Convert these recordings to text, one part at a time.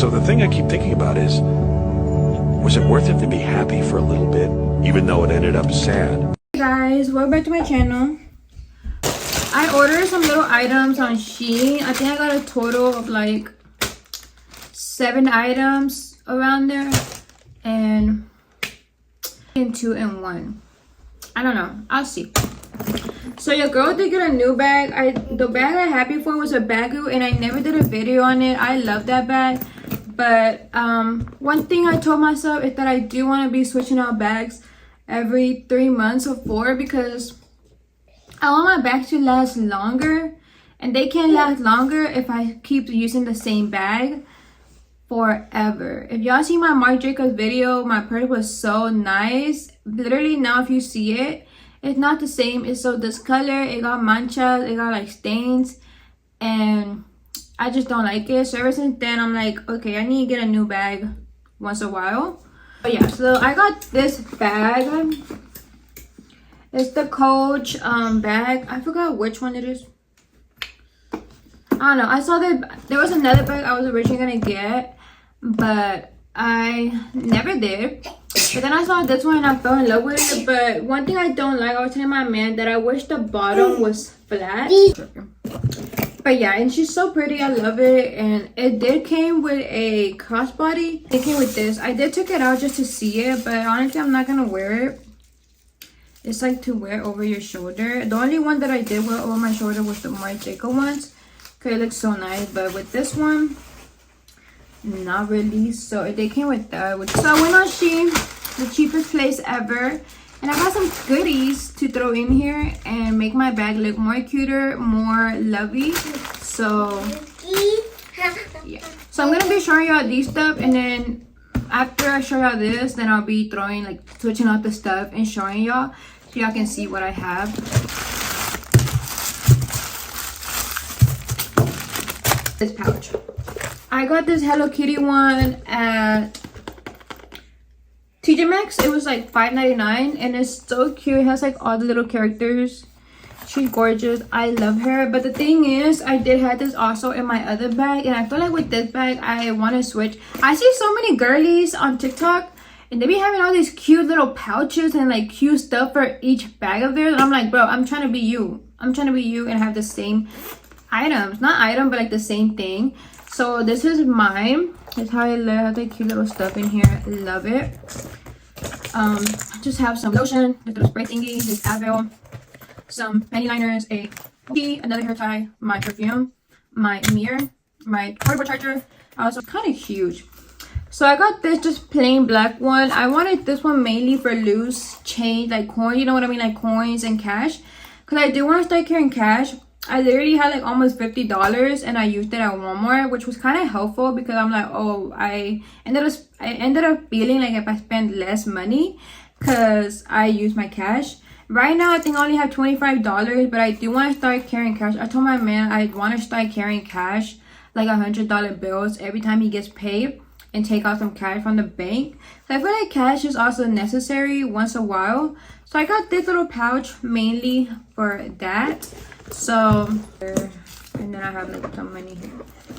So the thing I keep thinking about is, was it worth it to be happy for a little bit, even though it ended up sad? Hey guys, welcome back to my channel. I ordered some little items on Shein. I think I got a total of like 7 items around there, and in 2 in 1. I don't know, I'll see. So your girl did get a new bag. The bag I had before was a Bagu, and I never did a video on it. I love that bag, but one thing I told myself is that I do want to be switching out bags every 3 months or 4, because I want my bags to last longer, and they can't last longer if I keep using the same bag forever. If y'all see my Marc Jacobs video, my purse was so nice. Literally now if you see it, it's not the same. It's so discolored. It got manchas, it got like stains, and I just don't like it. So ever since then I'm like, okay, I need to get a new bag once in a while. But yeah, so I got this bag. It's the Coach bag. I forgot which one it is. I don't know. I saw that there was another bag I was originally gonna get, but I never did. But then I saw this one and I fell in love with it. But one thing I don't like, I was telling my man that I wish the bottom was flat. But yeah, and she's so pretty. I love it. And it did came with a crossbody. It came with this. I did took it out just to see it, but honestly I'm not gonna wear it. It's like to wear over your shoulder. The only one that I did wear over my shoulder was the Marc Jacobs ones, because it looks so nice. But with this one, not really. So they came with that. So I went on Shein, the cheapest place ever, and I got some goodies to throw in here and make my bag look more cuter, more lovey. So yeah, so I'm gonna be showing y'all these stuff, and then after I show y'all this, then I'll be throwing, like, switching out the stuff and showing y'all, so y'all can see what I have. This pouch, I got this Hello Kitty one at TJ Maxx. It was like $5.99, and it's so cute. It has like all the little characters. She's gorgeous. I love her. But the thing is, I did have this also in my other bag, and I feel like with this bag I want to switch. I see so many girlies on TikTok, and they be having all these cute little pouches and like cute stuff for each bag of theirs, and I'm like, bro, I'm trying to be you. I'm trying to be you and have the same items, not item, but like the same thing. So this is mine. That's how I have the cute little stuff in here. Love it. Just have some lotion, this little spray thingy, this Advil, some panty liners, a key, another hair tie, my perfume, my mirror, my cardboard charger. Also kind of huge. So I got this just plain black one. I wanted this one mainly for loose change, like coin, you know what I mean, like coins and cash, because I do want to start carrying cash. I literally had like almost $50, and I used it at Walmart, which was kind of helpful, because I'm like, oh, I ended up feeling like if I spend less money because I use my cash. Right now I think I only have $25, but I do want to start carrying cash. I told my man I want to start carrying cash, like $100 bills every time he gets paid, and take out some cash from the bank. So I feel like cash is also necessary once in a while. So I got this little pouch mainly for that. So, and then I have like some money here,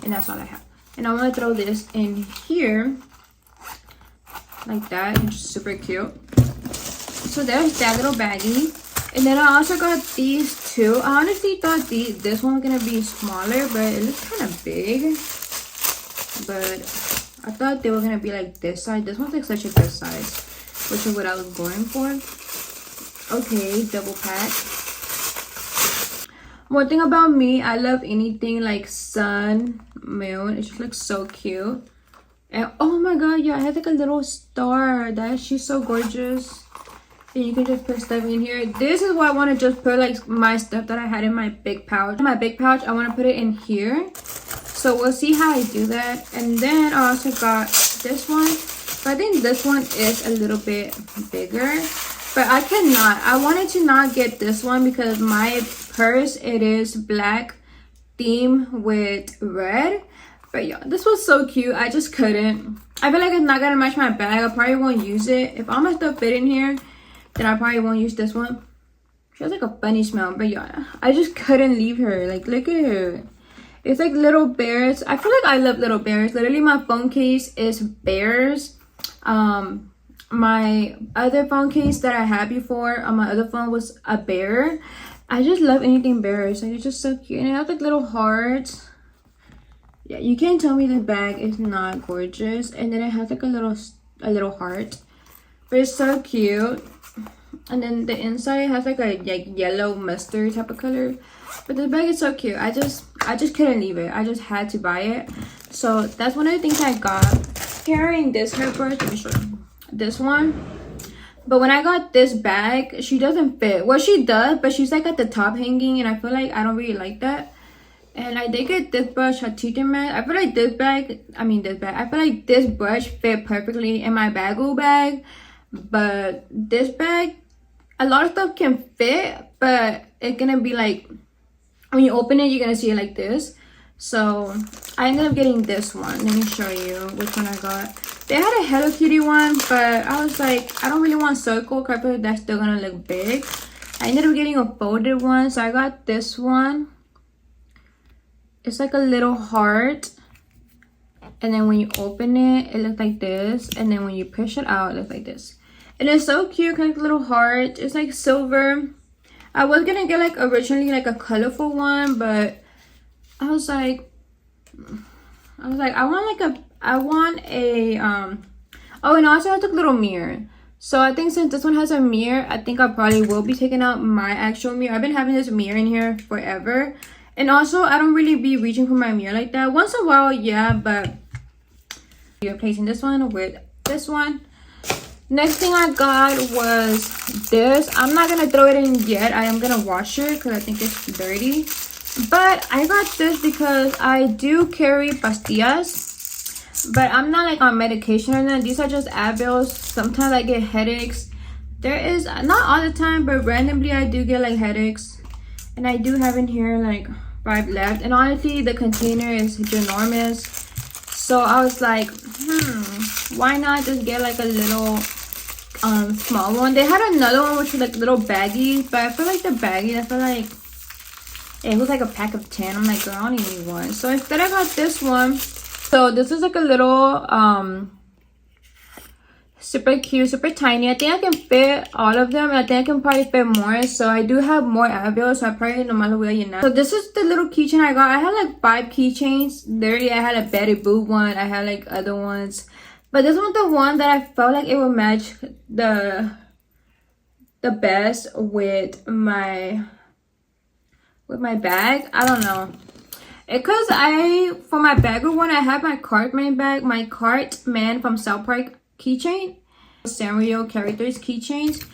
and that's all I have. And I want to throw this in here like that. It's super cute. So there's that little baggie. And then I also got these two. I honestly thought this one was gonna be smaller, but it looks kind of big. But I thought they were gonna be like this size. This one's like such a good size, which is what I was going for. Okay, double pack. One thing about me, I love anything like sun, moon. It just looks so cute. And oh my god, yeah, I have like a little star. She's so gorgeous. And you can just put stuff in here. This is why I want to just put like my stuff that I had in my big pouch. My big pouch, I want to put it in here. So we'll see how I do that. And then I also got this one. But I think this one is a little bit bigger. But I cannot. I wanted to not get this one because my purse, it is black theme with red. But yeah, this was so cute. I just couldn't. I feel like it's not gonna match my bag. I probably won't use it. If all my stuff fit in here, then I probably won't use this one. She has like a funny smell, but yeah, I just couldn't leave her. Like, look at her. It's like little bears. I feel like I love little bears. Literally, my phone case is bears. My other phone case that I had before on my other phone was a bear. I just love anything bears. Like, it's just so cute. And it has like little hearts. Yeah, you can't tell me the bag is not gorgeous. And then it has like a little heart. But it's so cute. And then the inside has like a yellow mustard type of color. But the bag is so cute. I just couldn't leave it. I just had to buy it. So that's one of the things I got. Carrying this hairbrush, let me show you. This one. But when I got this bag, she doesn't fit. Well, she does, but she's like at the top hanging, and I feel like I don't really like that. And I did get this brush at TJ Maxx. I feel like this bag, I feel like this brush fit perfectly in my baggle bag. But this bag, a lot of stuff can fit, but it's gonna be like, when you open it, you're gonna see it like this. So I ended up getting this one. Let me show you which one I got. They had a Hello Kitty one, but I was like, I don't really want circle because I feel like that's still gonna look big. I ended up getting a folded one, so I got this one. It's like a little heart, and then when you open it, it looks like this, and then when you push it out, it looks like this. And it's so cute, like a little heart. It's like silver. I was gonna get like originally like a colorful one, but I was like I want a oh, and also I took a little mirror. So I think since this one has a mirror, I think I probably will be taking out my actual mirror. I've been having this mirror in here forever. And also I don't really be reaching for my mirror like that. Once in a while, yeah, but you're replacing this one with this one. Next thing I got was this. I'm not gonna throw it in yet. I am gonna wash it because I think it's dirty. But I got this because I do carry pastillas, but I'm not like on medication or anything. These are just Advils. Sometimes I get headaches. There is, not all the time, but randomly I do get like headaches. And I do have in here like 5 left. And honestly, the container is ginormous. So I was like, why not just get like a little small one. They had another one which was like little baggies, but I feel like the baggies, I feel like it was like a pack of 10. I'm like, girl, I don't need one. So instead I got this one. So this is like a little super cute, super tiny. I think I can fit all of them, and I think I can probably fit more. So I do have more Advil, so I probably nomás lo voy a llenar. So this is the little keychain I got. I had like 5 keychains. Literally, I had a Betty Boop one. I had like other ones, but this one's the one that I felt like it would match the best with my bag. I don't know. Because for my bagger one, I have my Cartman bag, my Cartman from South Park keychain, Sanrio characters keychains.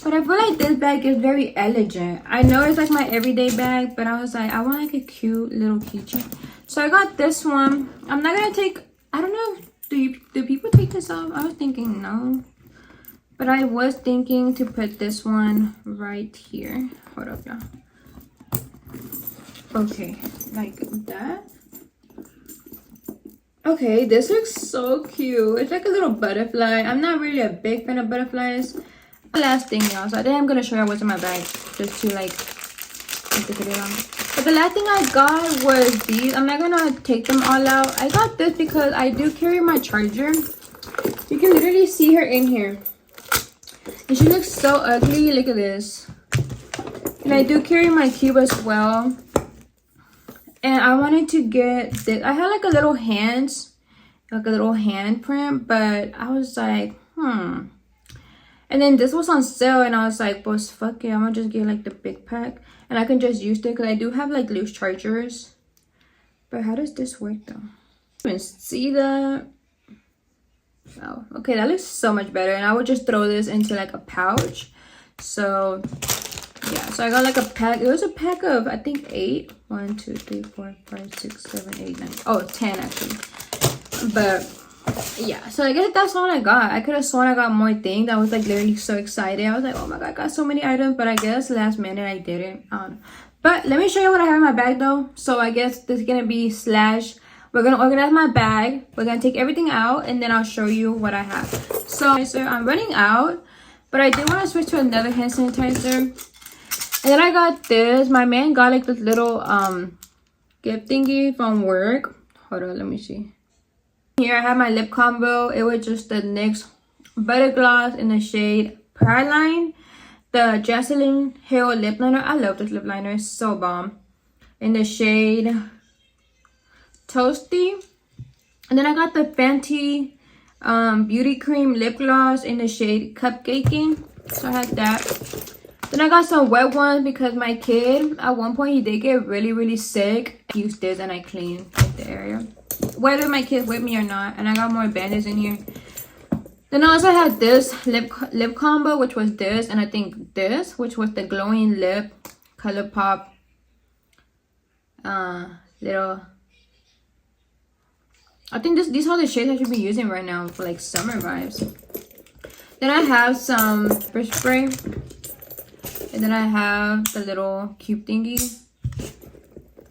But I feel like this bag is very elegant. I know it's like my everyday bag, but I was like, I want like a cute little keychain. So I got this one. I'm not gonna take, I don't know, do people take this off? I was thinking no. But I was thinking to put this one right here. Hold up, y'all. Okay, like that. Okay, this looks so cute. It's like a little butterfly. I'm not really a big fan of butterflies. The last thing, y'all. So I think I'm gonna show you what's in my bag just to like make the video on. But the last thing I got was these. I'm not gonna take them all out. I got this because I do carry my charger. You can literally see her in here. And she looks so ugly. Look at this. And I do carry my cube as well. And I wanted to get this. I had like a little hands, like a little hand print, but I was like, And then this was on sale, and I was like, boss, fuck it. I'm gonna just get like the big pack, and I can just use it because I do have like loose chargers. But how does this work though? You can see that. Oh, okay, that looks so much better. And I would just throw this into like a pouch. So yeah, so I got like a pack. It was a pack of, I think, 8. 1, 2, 3, 4, 5, 6, 7, 8, 9. Oh, 10 actually. But yeah, so I guess that's all I got. I could have sworn I got more things. I was like literally so excited. I was like, oh my god, I got so many items. But I guess last minute I didn't. But let me show you what I have in my bag though. So I guess this is gonna be we're gonna organize my bag. We're gonna take everything out, and then I'll show you what I have. So I'm running out, but I did want to switch to another hand sanitizer. And then I got this. My man got like this little gift thingy from work. Hold on, let me see. Here I have my lip combo. It was just the NYX Butter Gloss in the shade Praline. The Jocelyn Hill lip liner. I love this lip liner. It's so bomb. In the shade Toasty. And then I got the Fenty Beauty Cream Lip Gloss in the shade Cupcaking. So I had that. Then I got some wet ones because my kid, at one point, he did get really sick. I used this and I cleaned the area. Whether my kid's with me or not. And I got more band-aids in here. Then I also had this lip combo, which was this. And I think this, which was the Glowing Lip ColourPop little... I think these are the shades I should be using right now for like summer vibes. Then I have some pepper spray. And then I have the little cube thingy.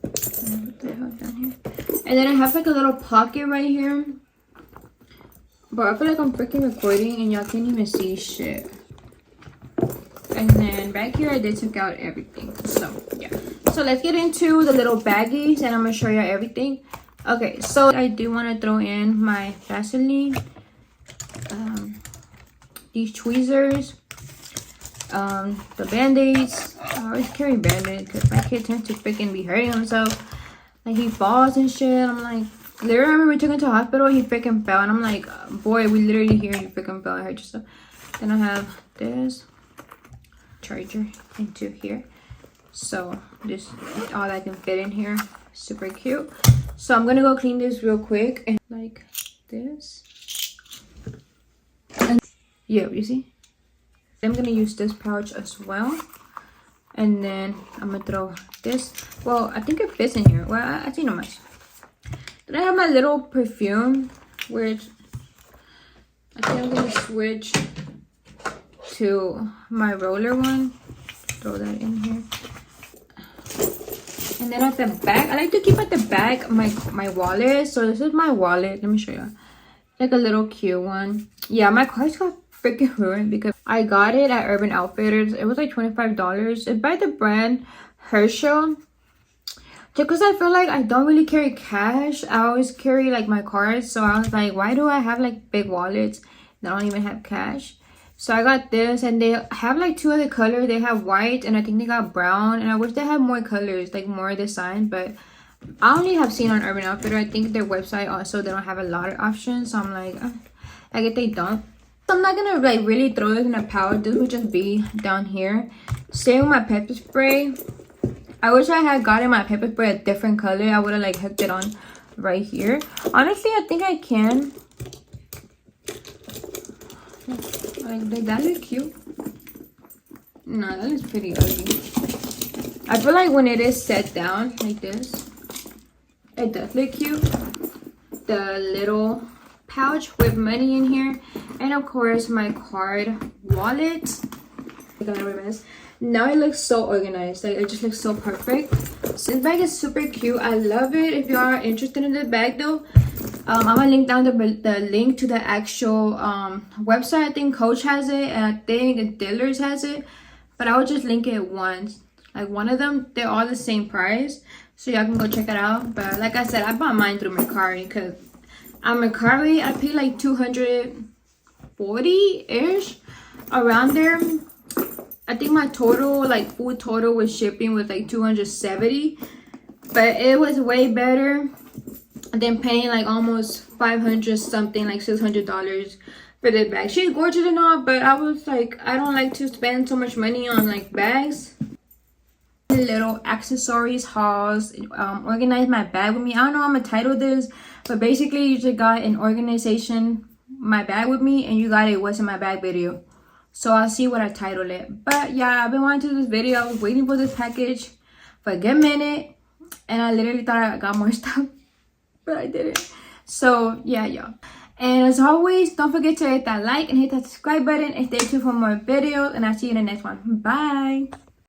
What the hell down here? And then I have like a little pocket right here. But I feel like I'm freaking recording and y'all can't even see shit. And then back here I did take out everything. So yeah. So let's get into the little baggies and I'm gonna show you everything. Okay, so I do want to throw in my Vaseline, these tweezers, the band-aids. I always carry band-aids because my kid tends to freaking be hurting himself. Like he falls and shit. I'm like, literally, I remember we took him to the hospital, he freaking fell. And I'm like, boy, we literally hear you freaking fell and hurt yourself. Then I have this charger into here. So just all that can fit in here. Super cute. So I'm gonna go clean this real quick and like this. And yeah, you see? I'm gonna use this pouch as well. And then I'm gonna throw this. Well, I think it fits in here. Well, I think not much. Then I have my little perfume, which I think I'm gonna switch to my roller one. Throw that in here. And then at the back, I like to keep at the back my wallet. So this is my wallet. Let me show you. Like a little cute one. Yeah, my cards got freaking ruined because I got it at Urban Outfitters. It was like $25. It's by the brand Herschel. Just because I feel like I don't really carry cash. I always carry like my cards. So I was like, why do I have like big wallets that don't even have cash? So I got this and they have like two other colors. They have white and I think they got brown. And I wish they had more colors, like more design. But I only have seen on Urban Outfitters. I think their website also, they don't have a lot of options. So I'm like, I guess they don't. So I'm not going to like really throw this in a pouch. This would just be down here. Same with my pepper spray. I wish I had gotten my pepper spray a different color. I would have like hooked it on right here. Honestly, I think I can. Like, does that look cute? No, that looks pretty ugly. I feel like when it is set down like this, it does look cute. The little pouch with money in here. And of course, my card wallet. Now it looks so organized. Like, it just looks so perfect. So this bag is super cute. I love it. If you are interested in the bag though, I'm gonna link down the link to the actual website. I think Coach has it and I think Dillard's has it, but I will just link it once. Like one of them, they're all the same price, so y'all can go check it out. But like I said, I bought mine through Mercari because on Mercari I paid like $240-ish around there. I think my total, like full total with shipping was like $270, but it was way better than paying like almost $500 something, like $600 for the bag. She's gorgeous and all, but I was like, I don't like to spend so much money on like bags. Little accessories hauls. Organize my bag with me. I don't know how I'm gonna title this, but basically you just got an organization my bag with me and you got a what's in my bag video. So I'll see what I title it. But yeah, I've been wanting to do this video. I was waiting for this package for a good minute and I literally thought I got more stuff, but I didn't. So yeah, y'all. And as always, don't forget to hit that like and hit that subscribe button and stay tuned for more videos. And I'll see you in the next one. Bye.